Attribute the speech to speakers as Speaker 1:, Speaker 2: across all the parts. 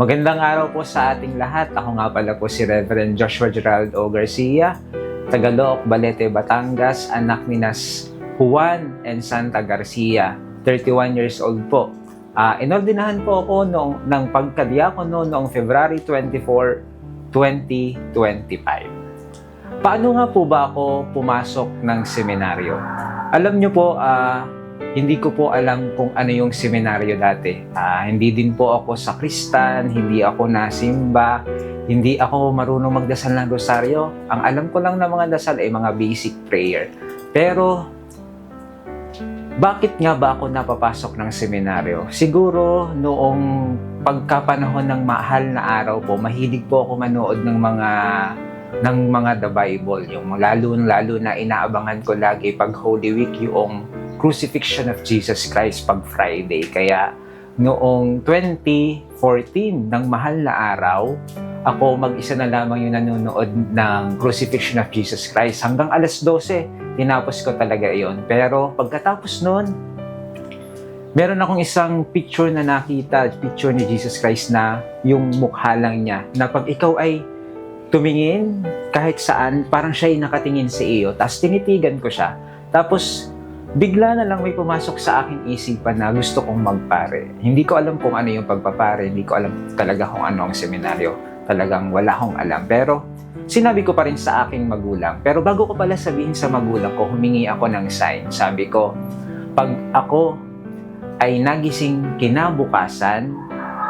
Speaker 1: Magandang araw po sa ating lahat. Ako nga pala po si Reverend Joshua Gerald O. Garcia, Tagalog, Balete, Batangas, anak ni Nas Juan and Santa Garcia. 31 years old po. Inordinahan po ako ng pagkadiakono noong February 24, 2025. Paano nga po ba ako pumasok ng seminaryo? Alam nyo po, hindi ko po alam kung ano yung seminaryo dati. Hindi din po ako sakristan, hindi ako nasimba, hindi ako marunong magdasal ng rosaryo. Ang alam ko lang na mga dasal ay mga basic prayer. Pero, bakit nga ba ako napapasok ng seminaryo? Siguro noong pagkapanahon ng mahal na araw po, mahilig po ako manood ng mga The Bible. Yung lalo na inaabangan ko lagi pag Holy Week yung Crucifixion of Jesus Christ pag Friday. Kaya noong 2014 ng mahal na araw, ako mag-isa na lamang yung nanonood ng Crucifixion of Jesus Christ. Hanggang alas 12, tinapos ko talaga yon. Pero pagkatapos noon, meron akong isang picture na nakita, picture ni Jesus Christ na yung mukha lang niya. Na pag ikaw ay tumingin kahit saan, parang siya ay nakatingin sa iyo. Tapos tinitigan ko siya. Tapos bigla na lang may pumasok sa aking isipan na gusto kong magpare. Hindi ko alam kung ano yung pagpapare, hindi ko alam talaga kung ano ang seminaryo. Talagang wala akong alam. Pero sinabi ko pa rin sa aking magulang. Pero bago ko pala sabihin sa magulang ko, humingi ako ng sign. Sabi ko, pag ako ay nagising kinabukasan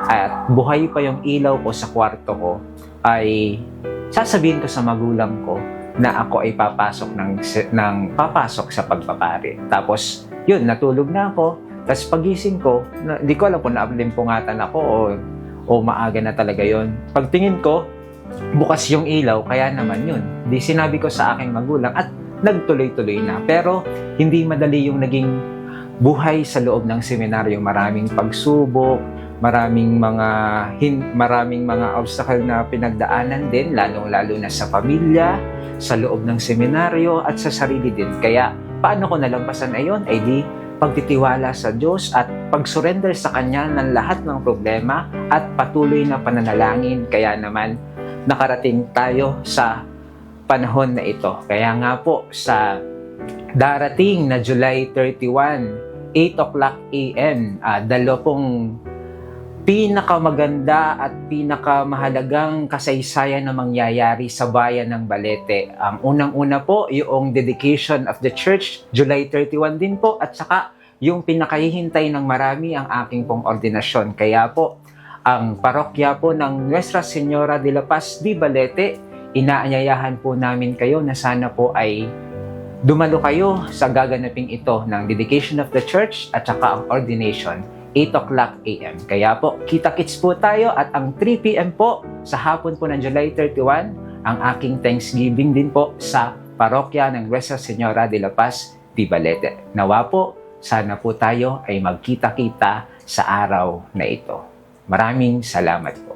Speaker 1: at buhay pa yung ilaw ko sa kwarto ko, ay sasabihin ko sa magulang ko na ako ay papasok sa pagpapare. Tapos, yun, natulog na ako. Tapos pagising ko, hindi ko alam kung naalimpungatan ako o maaga na talaga yun. Pagtingin ko, bukas yung ilaw, kaya naman yun. Di sinabi ko sa aking magulang at nagtuloy-tuloy na. Pero, hindi madali yung naging buhay sa loob ng seminaryo. Maraming pagsubok, maraming mga obstacle na pinagdaanan din, lalong-lalo na sa pamilya, sa loob ng seminaryo at sa sarili din. Kaya paano ko nalampasan ayon? Ay di pagtitiwala sa Diyos at pag-surrender sa Kanya ng lahat ng problema at patuloy na pananalangin. Kaya naman nakarating tayo sa panahon na ito. Kaya nga po sa darating na July 31, 8 o'clock a.m., dalawang pinakamaganda at pinakamahalagang kasaysayan na mangyayari sa bayan ng Balete. Ang unang-una po, yung dedication of the church, July 31 din po, at saka yung pinakahihintay ng marami ang aking pong ordinasyon. Kaya po, ang parokya po ng Nuestra Señora de la Paz de Balete, inaanyayahan po namin kayo na sana po ay dumalo kayo sa gaganaping ito ng dedication of the church at saka ang ordination. 8 o'clock a.m. Kaya po, kita-kits po tayo at ang 3 p.m. po sa hapon po ng July 31, ang aking Thanksgiving din po sa parokya ng Nuestra Señora de la Paz de Balete. Nawa po, sana po tayo ay magkita-kita sa araw na ito. Maraming salamat po.